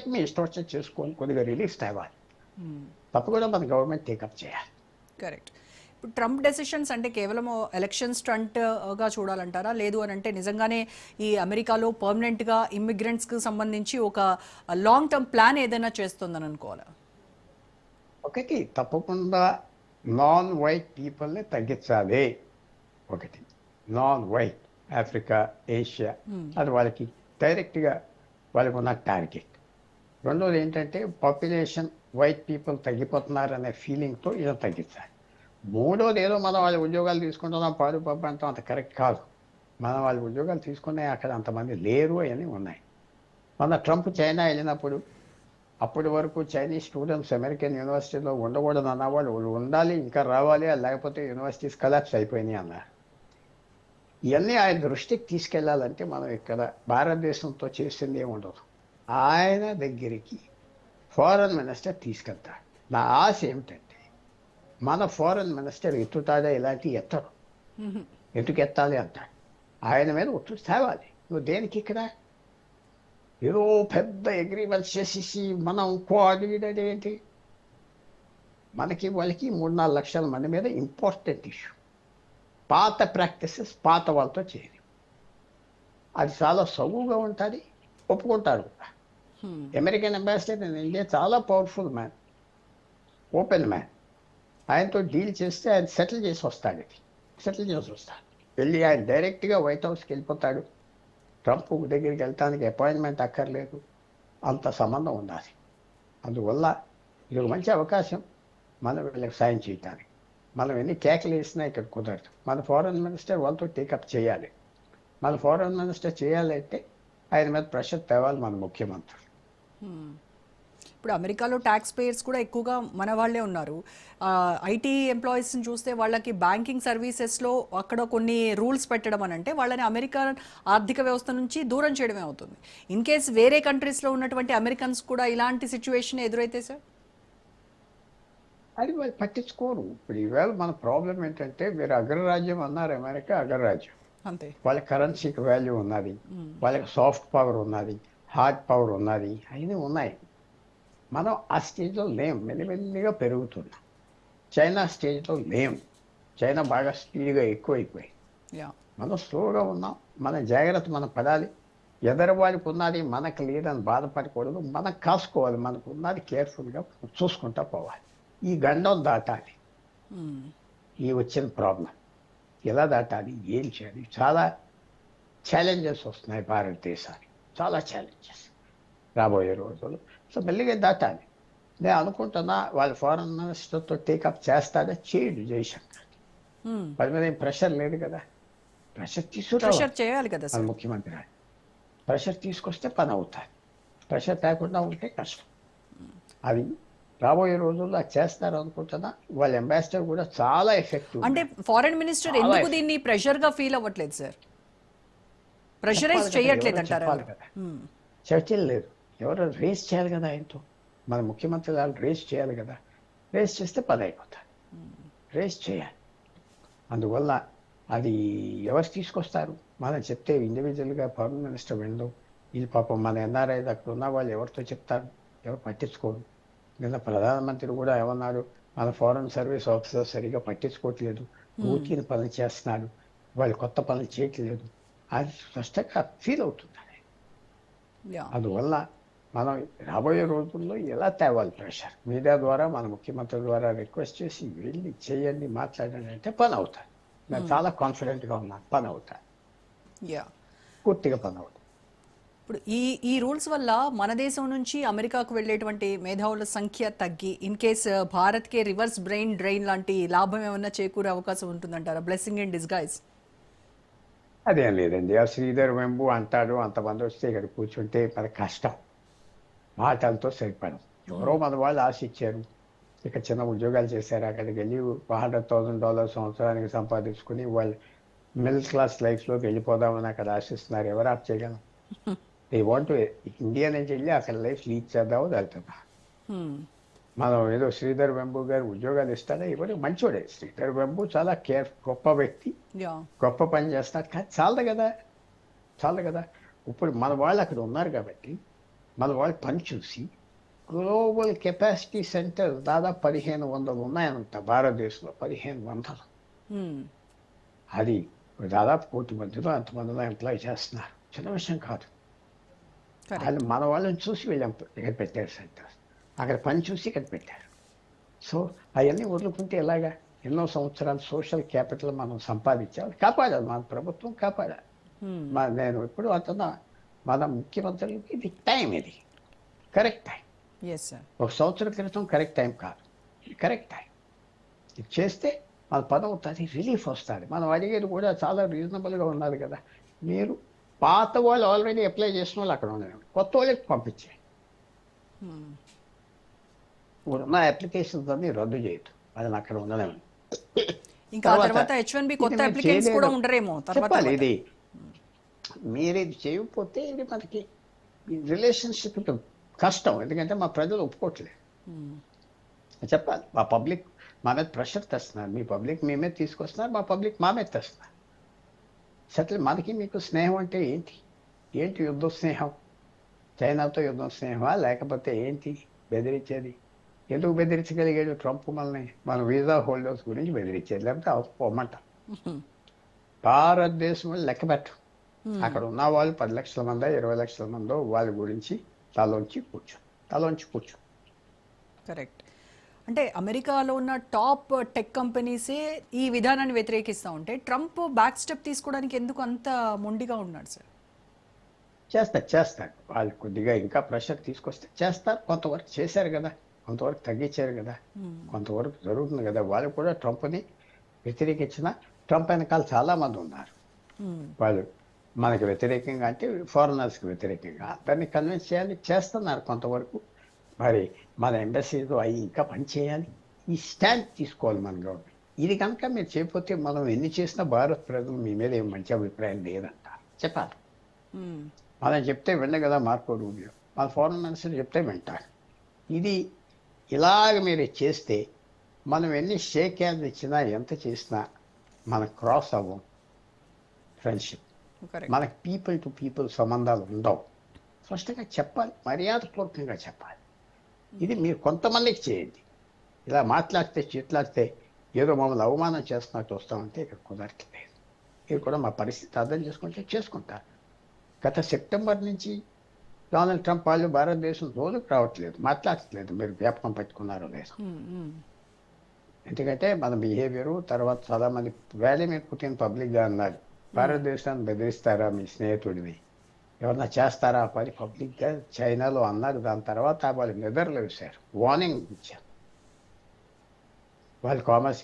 అప్పటికి మీ ఇష్టం వచ్చి చేసుకొని కొద్దిగా రిలీఫ్ తేవాలి. తప్పకుండా మన గవర్నమెంట్ టేకప్ చేయాలి. కరెక్ట్. ఇప్పుడు ట్రంప్ డెసిషన్స్ అంటే కేవలం ఎలక్షన్ స్టంట్గా చూడాలంటారా? లేదు అని అంటే నిజంగానే ఈ అమెరికాలో పర్మనెంట్గా ఇమ్మిగ్రెంట్స్కి సంబంధించి ఒక లాంగ్ టర్మ్ ప్లాన్ ఏదైనా చేస్తుందని అనుకోవాలా? ఒకటి తప్పకుండా నాన్ వైట్ పీపుల్ని తగ్గించాలి. ఒకటి నాన్ వైట్ ఆఫ్రికా, ఏషియా, అది వాళ్ళకి డైరెక్ట్గా వాళ్ళకు ఉన్న టార్గెట్. రెండోది ఏంటంటే పాపులేషన్ వైట్ పీపుల్ తగ్గిపోతున్నారనే ఫీలింగ్తో ఇది తగ్గించాలి. మూడోది ఏదో మనం వాళ్ళ ఉద్యోగాలు తీసుకుంటున్నాం పాడు పప్పు అంటాం, అంత కరెక్ట్ కాదు. మనం వాళ్ళ ఉద్యోగాలు తీసుకునే అక్కడ అంతమంది లేరు అని ఉన్నాయి. మన ట్రంప్ చైనా వెళ్ళినప్పుడు అప్పటి వరకు చైనీస్ స్టూడెంట్స్ అమెరికన్ యూనివర్సిటీలో ఉండకూడదు అన్నవాళ్ళు ఉండాలి, ఇంకా రావాలి, లేకపోతే యూనివర్సిటీస్ కలాప్స్ అయిపోయినాయి అన్నారు. ఇవన్నీ ఆయన దృష్టికి తీసుకెళ్లాలంటే మనం ఇక్కడ భారతదేశంతో చేసింది ఏమి ఉండదు. ఆయన దగ్గరికి ఫారెన్ మినిస్టర్ తీసుకెళ్తాడు. నా ఆశ ఏమిటంటే మన ఫారెన్ మినిస్టర్ ఎత్తుతాడా, ఇలాంటి ఎత్తడు. ఎందుకు ఎత్తాలి అంటాడు. ఆయన మీద ఒత్తిడి తేవాలి. నువ్వు దేనికి ఇక్కడ ఏదో పెద్ద అగ్రిమెంట్స్ చేసేసి మనం కోఆర్డినేట్ ఏంటి? మనకి వాళ్ళకి 3-4 లక్షల మంది మీద ఇంపార్టెంట్ ఇష్యూ. పాత ప్రాక్టీసెస్ పాత వాళ్ళతో చేయరు. అది చాలా సౌగుగా ఉంటుంది, ఒప్పుకుంటారు కూడా. అమెరికన్ అంబాసిడర్ ఇన్ ఇండియా చాలా పవర్ఫుల్ మ్యాన్, ఓపెన్ మ్యాన్. ఆయనతో డీల్ చేస్తే ఆయన సెటిల్ చేసి వస్తాడు. వెళ్ళి ఆయన డైరెక్ట్గా వైట్ హౌస్కి వెళ్ళిపోతాడు. ట్రంప్ దగ్గరికి వెళ్ళటానికి అపాయింట్మెంట్ అక్కర్లేదు, అంత సంబంధం ఉండాలి. అందువల్ల ఇది ఒక మంచి అవకాశం మనం వీళ్ళకి సాయం చేయటానికి. మనం ఎన్ని కేకలు వేసినా ఇక్కడ కుదరదు. మన ఫారెన్ మినిస్టర్ వాళ్ళతో టేకప్ చేయాలి. మన ఫారెన్ మినిస్టర్ చేయాలంటే ఆయన మీద ప్రెషర్ తేవాలి మన ముఖ్యమంత్రి. ఇప్పుడు అమెరికాలో ట్యాక్స్ పేయర్స్ కూడా ఎక్కువగా మన వాళ్ళే ఉన్నారు. ఐటీ ఎంప్లాయీస్ని చూస్తే వాళ్ళకి బ్యాంకింగ్ సర్వీసెస్లో అక్కడ కొన్ని రూల్స్ పెట్టడం అని అంటే వాళ్ళని అమెరికా ఆర్థిక వ్యవస్థ నుంచి దూరం చేయడమే అవుతుంది. ఇన్ కేస్ వేరే కంట్రీస్లో ఉన్నటువంటి అమెరికన్స్ కూడా ఇలాంటి సిచ్యువేషన్ ఎదురైతే సార్ అది వాళ్ళు పట్టించుకోరు. ఇప్పుడు ఈవేళ మన ప్రాబ్లం ఏంటంటే మీరు అగ్రరాజ్యం అన్నారు, అమెరికా అగ్రరాజ్యం. అంతే. వాళ్ళ కరెన్సీకి వాల్యూ ఉన్నది, వాళ్ళకి సాఫ్ట్ పవర్ ఉన్నది, హార్డ్ పవర్ ఉన్నది, అన్నీ ఉన్నాయి. మనం ఆ స్టేజ్లో లేం, మెల్లిమెల్లిగా పెరుగుతున్నాం. చైనా స్టేజ్లో లేం. చైనా బాగా స్పీడ్గా ఎక్కువైపోయి మనం స్లోగా ఉన్నాం. మన జాగ్రత్త మనం పడాలి. ఎదరవాడికి ఉన్నది మనకు లేదని బాధపడకూడదు, మనం కాసుకోవాలి. మనకు ఉన్నది కేర్ఫుల్గా చూసుకుంటా పోవాలి. ఈ గండం దాటాలి. ఈ వచ్చిన ప్రాబ్లం ఎలా దాటాలి, ఏం చేయాలి? చాలా ఛాలెంజెస్ వస్తున్నాయి భారతదేశానికి, చాలా ఛాలెంజెస్ రాబోయే రోజులు. సో మెల్లిగా దాటాలి. నేను అనుకుంటున్నా వాళ్ళు ఫారెన్ మినిస్టర్తో టేకప్ చేస్తాడా, చేయడు జయశంకర్. వాళ్ళ మీద ఏం ప్రెషర్ లేదు కదా. ప్రెషర్ చేయాలి కదా మన ముఖ్యమంత్రి. ప్రెషర్ తీసుకొస్తే పని అవుతుంది. ప్రెషర్ లేకుండా ఉంటే కష్టం. అది రాబోయే రోజుల్లో చేస్తారు అనుకుంటున్నా. వాళ్ళ అంబాసిడర్ కూడా చాలా ఎఫెక్టివ్. అంటే ఫారెన్ మినిస్టర్ ఎందుకు దీన్ని ప్రెషర్ గా ఫీల్ అవ్వట్లేదు సార్? ప్రెషరైజ్ చేయట్లేదు అంటారా? చర్చలు లేదు, ఎవరు రేస్ చేయాలి కదా ఆయనతో. మన ముఖ్యమంత్రి వాళ్ళు రేస్ చేయాలి కదా. రేస్ చేస్తే పని అయిపోతుంది. రేస్ చేయాలి. అందువల్ల అది ఎవరు తీసుకొస్తారు? మనం చెప్తే ఇండివిజువల్గా ఫారెన్ మినిస్టర్ వినడం. ఇది పాపం మన ఎన్ఆర్ఐ అక్కడ ఉన్న వాళ్ళు ఎవరితో చెప్తారు? ఎవరు పట్టించుకోరు. నిన్న ప్రధానమంత్రి కూడా ఏమన్నాడు, మన ఫారెన్ సర్వీస్ ఆఫీసర్ సరిగా పట్టించుకోవట్లేదు, రూటీన్ పనులు చేస్తున్నాడు, వాళ్ళు కొత్త పనులు చేయట్లేదు. అది స్పష్టంగా ఫీల్ అవుతుంది. అందువల్ల మనం రాబోయే రోజుల్లో ఎలా తేవాలి ప్రెషర్? మీడియా ద్వారా మన ముఖ్యమంత్రి ద్వారా రిక్వెస్ట్ చేసి వెళ్ళి చేయండి, మాట్లాడండి అంటే పని అవుతాయి. నేను చాలా కాన్ఫిడెంట్గా ఉన్నాను, పని అవుతాయి, పూర్తిగా పని అవుతాయి. ఇప్పుడు ఈ రూల్స్ వల్ల మన దేశం నుంచి అమెరికాకు వెళ్ళేటువంటి మేధావుల సంఖ్య తగ్గి ఇన్ కేస్ భారత్కే రివర్స్ బ్రెయిన్ డ్రైన్ లాంటి లాభం ఏమన్నా చేకూరే అవకాశం ఉంటుందంటారా? Blessing in disguise. అదేం లేదండి. ఆ శ్రీధర్ వెంబు అంటాడు, అంతమంది వస్తే ఇక్కడ కూర్చుంటే మన కష్టం, మాటలతో సరిపడం. ఎవరో మన వాళ్ళు ఆశించారు, ఇక్కడ చిన్న ఉద్యోగాలు చేశారు, అక్కడికి వెళ్ళి $100,000 సంవత్సరానికి సంపాదించుకుని వాళ్ళు మిడిల్ క్లాస్ లైఫ్లోకి వెళ్ళిపోదామని అక్కడ ఆశిస్తున్నారు. ఎవరు ఆప్ చేయగలం? దే వాంట్ ఇండియా నుంచి వెళ్ళి అక్కడ లైఫ్ లీడ్ చేద్దామని వెళ్తున్నా. మనం ఏదో శ్రీధర్ వెంబు గారు ఉద్యోగాలు ఇస్తాడా? ఎవరు? మంచోడే శ్రీధర్ వెంబు, చాలా గొప్ప వ్యక్తి, గొప్ప పని చేస్తాడు. కానీ చాలదు కదా. ఇప్పుడు మన వాళ్ళు అక్కడ ఉన్నారు కాబట్టి మన వాళ్ళు పని చూసి గ్లోబల్ కెపాసిటీ సెంటర్ దాదాపు 1500 ఉన్నాయంట భారతదేశంలో. 1500. Hmm. అది దాదాపు 1,000,000 మందిలో అంతమందిలో ఎంప్లాయ్ చేస్తున్నారు. చిన్న విషయం కాదు. Correct. వాళ్ళు మన వాళ్ళని చూసి వీళ్ళు ఇక్కడ పెట్టారు సెంటర్. అక్కడ పని చూసి ఇక్కడ పెట్టారు. సో అవన్నీ వదులుకుంటే ఎలాగా? ఎన్నో సంవత్సరాలు సోషల్ క్యాపిటల్ మనం సంపాదించాలి. కాపాడాలి, మన ప్రభుత్వం కాపాడాలి. Hmm. నేను ఎప్పుడు అంటున్నా, మన ముఖ్యమంత్రులకి ఇది టైం, ఇది కరెక్ట్ టైం. Yes, sir. ఒక సంవత్సరం క్రితం కరెక్ట్ టైం కాదు, ఇది కరెక్ట్ టైం. ఇది చేస్తే మన పని అవుతుంది, రిలీఫ్ వస్తుంది. మనం అడిగేది కూడా చాలా రీజనబుల్గా ఉన్నది కదా. మీరు పాత వాళ్ళు ఆల్రెడీ అప్లై చేసిన వాళ్ళు అక్కడ ఉన్నారు, కొత్త వాళ్ళకి పంపించేయండి. Hmm. ఉన్న అప్లికేషన్స్ అన్ని రద్దు చేయొద్దు, అది అక్కడ ఉండలేము. ఇంకా ఆ తర్వాత H1B కొత్త అప్లికెంట్స్ కూడా ఉండరేమో తర్వాత. చెప్పాలి ఇది. మీరు ఇది చేయకపోతే ఇది మనకి రిలేషన్షిప్ కష్టం, ఎందుకంటే మా ప్రజలు ఒప్పుకోవట్లేదు. Hmm. చెప్పాలి, మా పబ్లిక్ మా మీద ప్రెషర్ తెస్తున్నారు, మీ పబ్లిక్ మీ మీద తీసుకొస్తున్నారు, మా పబ్లిక్ మా మీద తెస్తున్నారు. అసలు మనకి మీకు స్నేహం అంటే ఏంటి? ఏంటి యుద్ధ స్నేహం? చైనాతో యుద్ధం స్నేహమా, లేకపోతే ఏంటి బెదిరించేది? ఎందుకు బెదిరించగలిగాడు ట్రంప్ మనల్ని? మన వీసా హోల్డర్స్ గురించి బెదిరించేది, లేకపోతే పొమ్మంట. Hmm. భారతదేశం వాళ్ళు లెక్క పెట్టు. Hmm. అక్కడ ఉన్న వాళ్ళు 10 లక్షల మందో 20 లక్షల మందో వాళ్ళ గురించి తలోంచి కూర్చో. కరెక్ట్. అంటే అమెరికాలో ఉన్న టాప్ టెక్ కంపెనీసే ఈ విధానాన్ని వ్యతిరేకిస్తూ ఉంటే ట్రంప్ బ్యాక్ స్టెప్ తీసుకోవడానికి ఎందుకు అంత మొండిగా ఉన్నాడు సార్? చేస్తారు వాళ్ళు కొద్దిగా ఇంకా ప్రెషర్ తీసుకొస్తే చేస్తారు. కొంతవరకు చేశారు కదా, కొంతవరకు తగ్గించారు కదా, కొంతవరకు జరుగుతుంది కదా. వాళ్ళు కూడా ట్రంప్ని వ్యతిరేకించిన ట్రంప్ వెనకాల చాలామంది ఉన్నారు. వాళ్ళు మనకి వ్యతిరేకంగా అంటే ఫారినర్స్కి వ్యతిరేకంగా అందరినీ కన్విన్స్ చేయాలి, చేస్తున్నారు కొంతవరకు. మరి మన ఎంబసీలో అవి ఇంకా పని చేయాలి. ఈ స్టాండ్ తీసుకోవాలి మన గవర్నమెంట్. ఇది కనుక మీరు చేయకపోతే మనం ఎన్ని చేసినా భారత్ ప్రజలు మీ మీద ఏం మంచి అభిప్రాయం లేదంటారు. చెప్పాలి, మనం చెప్తే విన్న కదా మార్కో రూబియో, మన ఫారెన్ మినిస్టర్ చెప్తే వింటారు. ఇది ఇలాగ మీరు చేస్తే మనం ఎన్ని షేక్ హ్యాండ్స్ ఇచ్చినా ఎంత చేసినా మనకు క్రాస్ అవ్వం ఫ్రెండ్షిప్. మనకు పీపుల్ టు పీపుల్ సంబంధాలు ఉండవు. స్పష్టంగా చెప్పాలి, మర్యాదపూర్వకంగా చెప్పాలి. ఇది మీరు కొంతమందికి చేయండి. ఇలా మాట్లాడితే చిట్లాడితే ఏదో మమ్మల్ని అవమానం చేస్తున్నట్టు వస్తామంటే ఇక్కడ కుదరట్లేదు. ఇది కూడా మా పరిస్థితి అర్థం చేసుకుంటారు. గత సెప్టెంబర్ నుంచి డొనాల్డ్ ట్రంప్ వాళ్ళు భారతదేశం రోజుకు రావట్లేదు, మాట్లాడట్లేదు. మీరు జ్ఞాపకం పెట్టుకున్నారో లేదు. ఎందుకంటే మన బిహేవియరు తర్వాత చాలామంది వ్లాదిమిర్ పుతిన్ పబ్లిక్గా అన్నారు, భారతదేశాన్ని బెదిరిస్తారా మీ స్నేహితుడిని, ఎవరన్నా చేస్తారా పని పబ్లిక్గా చైనాలో అన్నారు. దాని తర్వాత వాళ్ళు నిద్రలు వేశారు, వార్నింగ్ ఇచ్చారు. వాళ్ళు కామర్స్